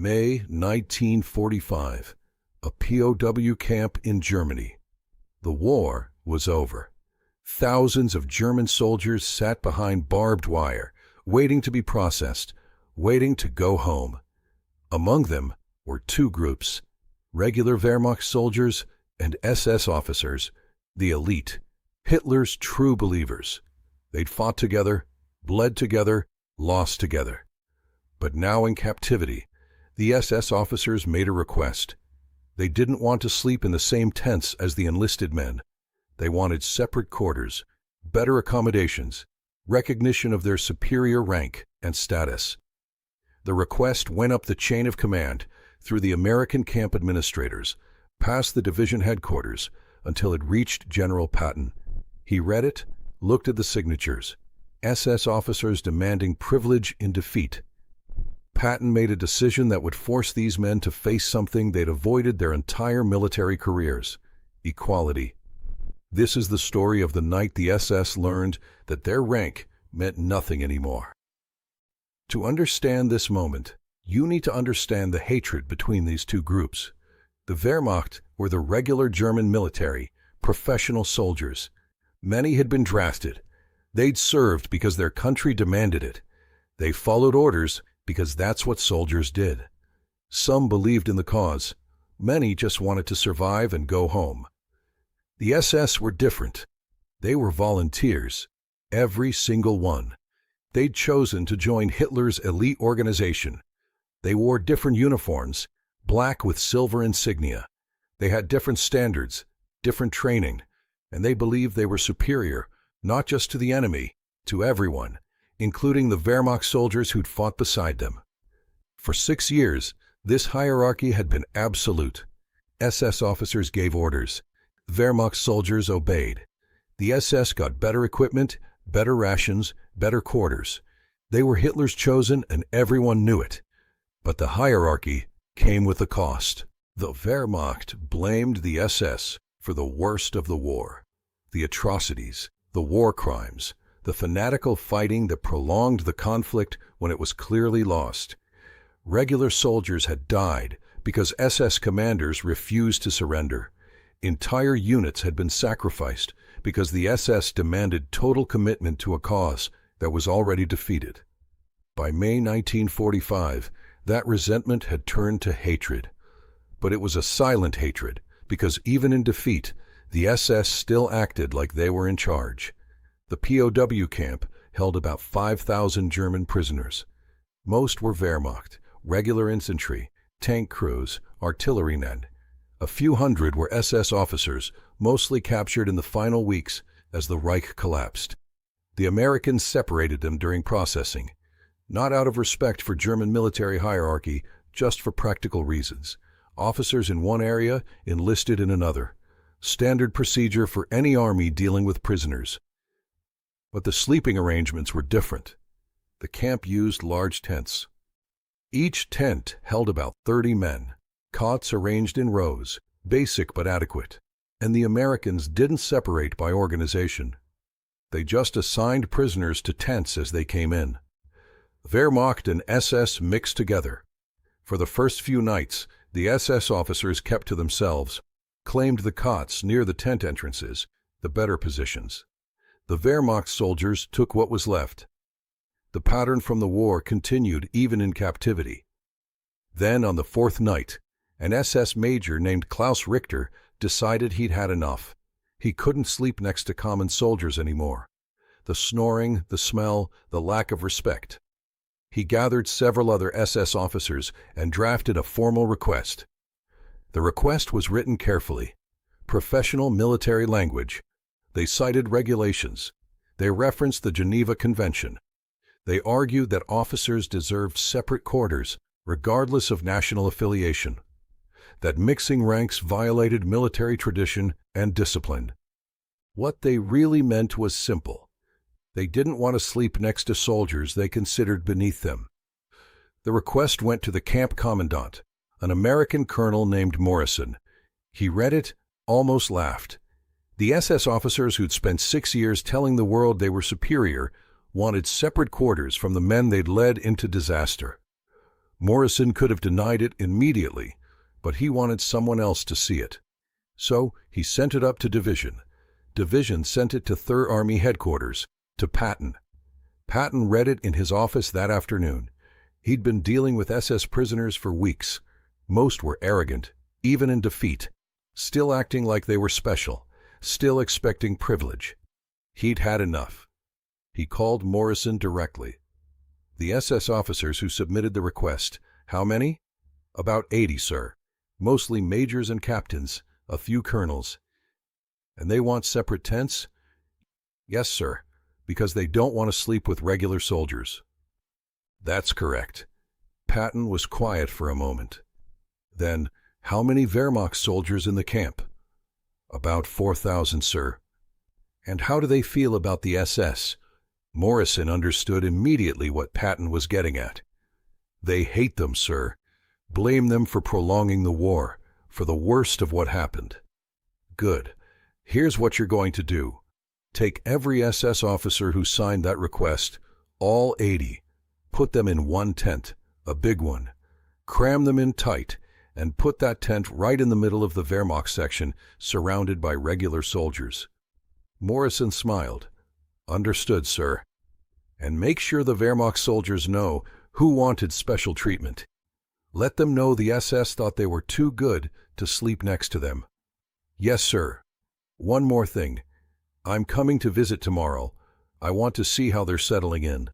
May 1945, a POW camp in Germany. The war was over. Thousands of German soldiers sat behind barbed wire, waiting to be processed, waiting to go home. Among them were two groups: regular Wehrmacht soldiers and SS officers, the elite, Hitler's true believers. They'd fought together, bled together, lost together. But now in captivity, the SS officers made a request. They didn't want to sleep in the same tents as the enlisted men. They wanted separate quarters, better accommodations, recognition of their superior rank and status. The request went up the chain of command, through the American camp administrators, past the division headquarters, until it reached General Patton. He read it, looked at the signatures. SS officers demanding privilege in defeat. Patton made a decision that would force these men to face something they'd avoided their entire military careers: equality. This is the story of the night the SS learned that their rank meant nothing anymore. To understand this moment, you need to understand the hatred between these two groups. The Wehrmacht were the regular German military, professional soldiers. Many had been drafted. They'd served because their country demanded it. They followed orders because that's what soldiers did. Some believed in the cause. Many just wanted to survive and go home. The SS were different. They were volunteers, every single one. They'd chosen to join Hitler's elite organization. They wore different uniforms, black with silver insignia. They had different standards, different training, and they believed they were superior, not just to the enemy, to everyone, including the Wehrmacht soldiers who'd fought beside them. For 6 years, this hierarchy had been absolute. SS officers gave orders. Wehrmacht soldiers obeyed. The SS got better equipment, better rations, better quarters. They were Hitler's chosen, and everyone knew it. But the hierarchy came with a cost. The Wehrmacht blamed the SS for the worst of the war: the atrocities, the war crimes, the fanatical fighting that prolonged the conflict when it was clearly lost. Regular soldiers had died because SS commanders refused to surrender. Entire units had been sacrificed because the SS demanded total commitment to a cause that was already defeated. By May 1945, that resentment had turned to hatred. But it was a silent hatred, because even in defeat, the SS still acted like they were in charge. The POW camp held about 5,000 German prisoners. Most were Wehrmacht, regular infantry, tank crews, artillerymen. A few hundred were SS officers, mostly captured in the final weeks as the Reich collapsed. The Americans separated them during processing, not out of respect for German military hierarchy, just for practical reasons. Officers in one area, enlisted in another. Standard procedure for any army dealing with prisoners. But the sleeping arrangements were different. The camp used large tents. Each tent held about 30 men, cots arranged in rows, basic but adequate. And the Americans didn't separate by organization. They just assigned prisoners to tents as they came in. Wehrmacht and SS mixed together. For the first few nights, the SS officers kept to themselves, claimed the cots near the tent entrances, the better positions. The Wehrmacht soldiers took what was left. The pattern from the war continued even in captivity. Then, on the fourth night, an SS major named Klaus Richter decided he'd had enough. He couldn't sleep next to common soldiers anymore. The snoring, the smell, the lack of respect. He gathered several other SS officers and drafted a formal request. The request was written carefully. Professional military language. They cited regulations. They referenced the Geneva Convention. They argued that officers deserved separate quarters, regardless of national affiliation. That mixing ranks violated military tradition and discipline. What they really meant was simple. They didn't want to sleep next to soldiers they considered beneath them. The request went to the camp commandant, an American colonel named Morrison. He read it, almost laughed. The SS officers who'd spent 6 years telling the world they were superior wanted separate quarters from the men they'd led into disaster. Morrison could have denied it immediately, but he wanted someone else to see it. So he sent it up to Division. Division sent it to 3rd Army Headquarters, to Patton. Patton read it in his office that afternoon. He'd been dealing with SS prisoners for weeks. Most were arrogant, even in defeat, still acting like they were special, still expecting privilege. He'd had enough. He called Morrison directly. The SS officers who submitted the request, how many? About 80, sir. Mostly majors and captains, a few colonels. And they want separate tents? Yes, sir, because they don't want to sleep with regular soldiers. That's correct. Patton was quiet for a moment. Then, how many Wehrmacht soldiers in the camp? About 4,000, sir. And how do they feel about the SS? Morrison understood immediately what Patton was getting at. They hate them, sir. Blame them for prolonging the war, for the worst of what happened. Good. Here's what you're going to do. Take every SS officer who signed that request, all 80, put them in one tent, a big one. Cram them in tight, and put that tent right in the middle of the Wehrmacht section, surrounded by regular soldiers. Morrison smiled. Understood, sir. And make sure the Wehrmacht soldiers know who wanted special treatment. Let them know the SS thought they were too good to sleep next to them. Yes, sir. One more thing. I'm coming to visit tomorrow. I want to see how they're settling in.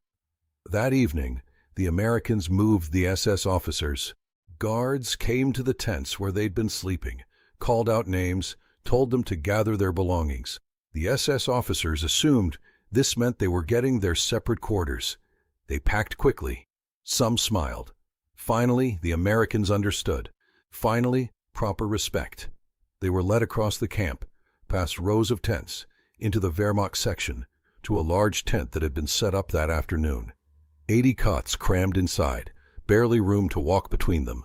That evening, the Americans moved the SS officers. Guards came to the tents where they'd been sleeping, called out names, told them to gather their belongings. The SS officers assumed this meant they were getting their separate quarters. They packed quickly. Some smiled. Finally, the Americans understood. Finally, proper respect. They were led across the camp, past rows of tents, into the Wehrmacht section, to a large tent that had been set up that afternoon. 80 cots crammed inside, barely room to walk between them.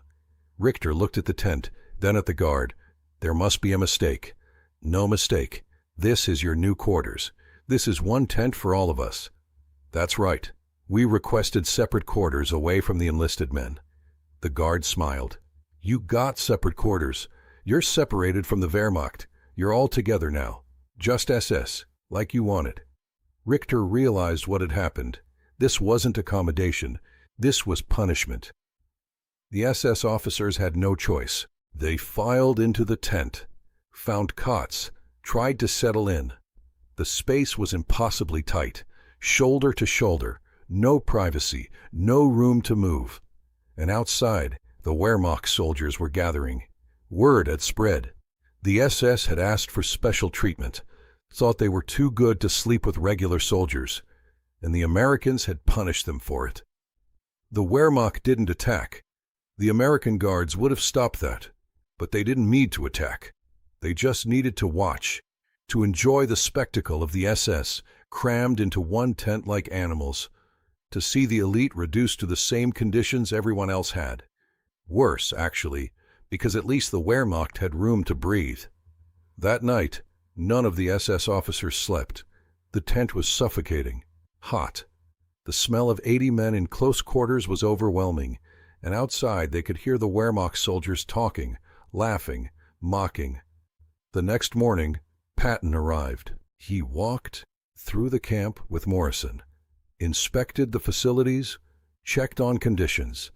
Richter looked at the tent, then at the guard. There must be a mistake. No mistake. This is your new quarters. This is one tent for all of us. That's right. We requested separate quarters away from the enlisted men. The guard smiled. You got separate quarters. You're separated from the Wehrmacht. You're all together now. Just SS, like you wanted. Richter realized what had happened. This wasn't accommodation. This was punishment. The SS officers had no choice. They filed into the tent, found cots, tried to settle in. The space was impossibly tight, shoulder to shoulder, no privacy, no room to move. And outside, the Wehrmacht soldiers were gathering. Word had spread. The SS had asked for special treatment, thought they were too good to sleep with regular soldiers, and the Americans had punished them for it. The Wehrmacht didn't attack. The American guards would have stopped that, but they didn't need to attack. They just needed to watch, to enjoy the spectacle of the SS crammed into one tent like animals, to see the elite reduced to the same conditions everyone else had. Worse, actually, because at least the Wehrmacht had room to breathe. That night, none of the SS officers slept. The tent was suffocating, hot. The smell of 80 men in close quarters was overwhelming, and outside they could hear the Wehrmacht soldiers talking, laughing, mocking. The next morning, Patton arrived. He walked through the camp with Morrison, inspected the facilities, checked on conditions.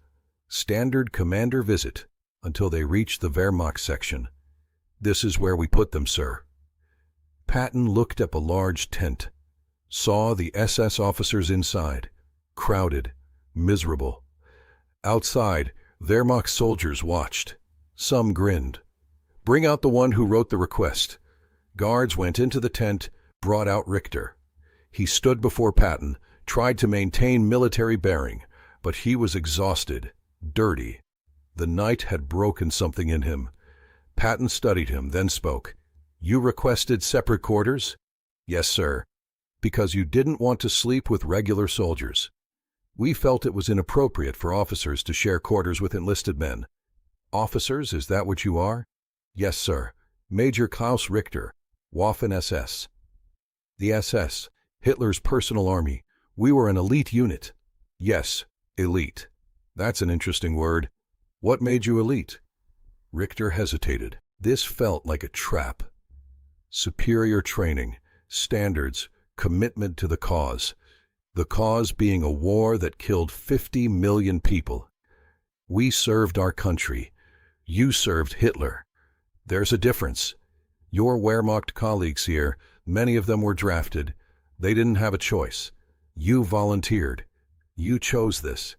Standard commander visit until they reached the Wehrmacht section. This is where we put them, sir. Patton looked up a large tent, saw the SS officers inside, crowded, miserable. Outside, Wehrmacht soldiers watched. Some grinned. Bring out the one who wrote the request. Guards went into the tent, brought out Richter. He stood before Patton, tried to maintain military bearing, but he was exhausted, dirty. The night had broken something in him. Patton studied him, then spoke. You requested separate quarters? Yes, sir. Because you didn't want to sleep with regular soldiers. We felt it was inappropriate for officers to share quarters with enlisted men. Officers, is that what you are? Yes, sir. Major Klaus Richter, Waffen-SS. The SS, Hitler's personal army. We were an elite unit. Yes, elite. That's an interesting word. What made you elite? Richter hesitated. This felt like a trap. Superior training, standards, commitment to the cause being a war that killed 50 million people. We served our country. You served Hitler. There's a difference. Your Wehrmacht colleagues here, many of them were drafted. They didn't have a choice. You volunteered. You chose this.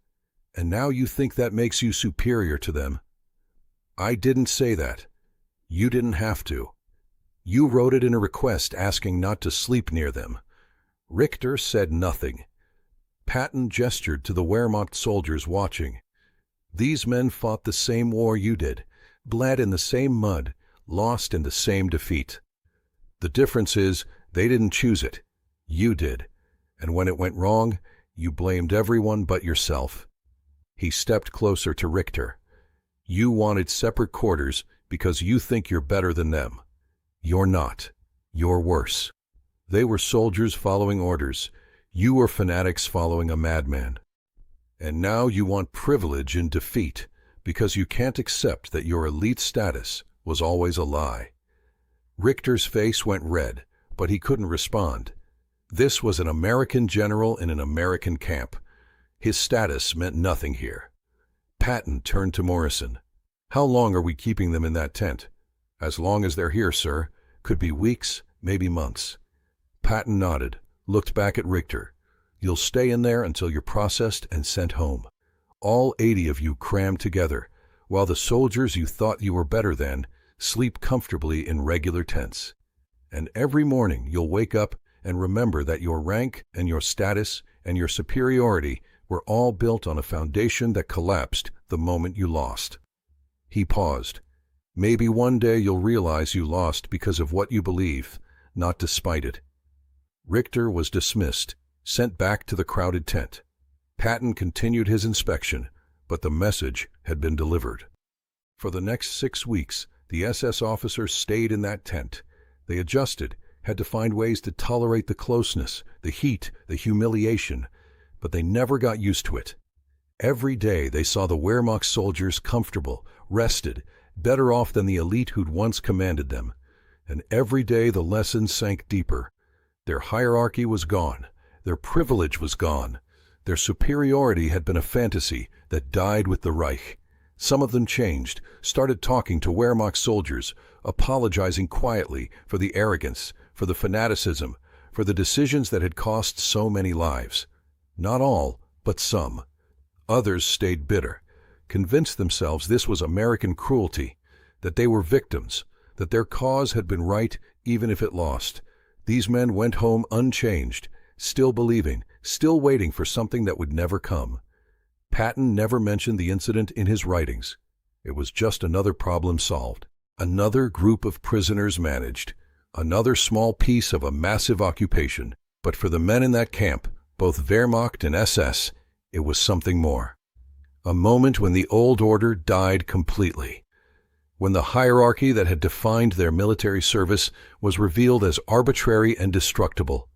And now you think that makes you superior to them. I didn't say that. You didn't have to. You wrote it in a request asking not to sleep near them. Richter said nothing. Patton gestured to the Wehrmacht soldiers watching. These men fought the same war you did, bled in the same mud, lost in the same defeat. The difference is they didn't choose it. You did. And when it went wrong, you blamed everyone but yourself. He stepped closer to Richter. You wanted separate quarters because you think you're better than them. You're not. You're worse. They were soldiers following orders. You were fanatics following a madman. And now you want privilege in defeat because you can't accept that your elite status was always a lie. Richter's face went red, but he couldn't respond. This was an American general in an American camp. His status meant nothing here. Patton turned to Morrison. How long are we keeping them in that tent? As long as they're here, sir. Could be weeks, maybe months. Patton nodded, looked back at Richter. You'll stay in there until you're processed and sent home. All 80 of you crammed together, while the soldiers you thought you were better than sleep comfortably in regular tents. And every morning you'll wake up and remember that your rank and your status and your superiority were all built on a foundation that collapsed the moment you lost. He paused. Maybe one day you'll realize you lost because of what you believe, not despite it. Richter was dismissed, sent back to the crowded tent. Patton continued his inspection, but the message had been delivered. For the next 6 weeks, the SS officers stayed in that tent. They adjusted, had to find ways to tolerate the closeness, the heat, the humiliation, but they never got used to it. Every day they saw the Wehrmacht soldiers comfortable, rested, better off than the elite who'd once commanded them. And every day the lessons sank deeper. Their hierarchy was gone. Their privilege was gone. Their superiority had been a fantasy that died with the Reich. Some of them changed, started talking to Wehrmacht soldiers, apologizing quietly for the arrogance, for the fanaticism, for the decisions that had cost so many lives. Not all, but some. Others stayed bitter, convinced themselves this was American cruelty, that they were victims, that their cause had been right even if it lost. These men went home unchanged, still believing, still waiting for something that would never come. Patton never mentioned the incident in his writings. It was just another problem solved, another group of prisoners managed, another small piece of a massive occupation. But for the men in that camp, both Wehrmacht and SS, it was something more. A moment when the old order died completely. When the hierarchy that had defined their military service was revealed as arbitrary and destructible.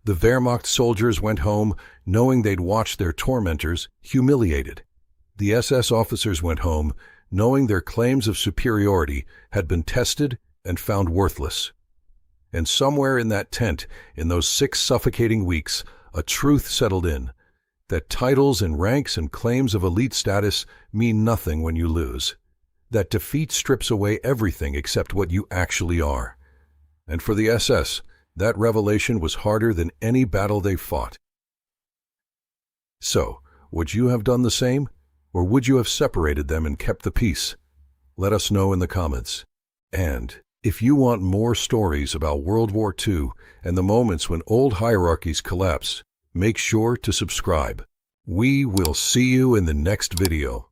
The Wehrmacht soldiers went home knowing they'd watched their tormentors humiliated. The SS officers went home knowing their claims of superiority had been tested and found worthless. And somewhere in that tent, in those 6 suffocating weeks, a truth settled in, that titles and ranks and claims of elite status mean nothing when you lose. That defeat strips away everything except what you actually are. And for the SS, that revelation was harder than any battle they fought. So, would you have done the same? Or would you have separated them and kept the peace? Let us know in the comments. And if you want more stories about World War II and the moments when old hierarchies collapse, make sure to subscribe. We will see you in the next video.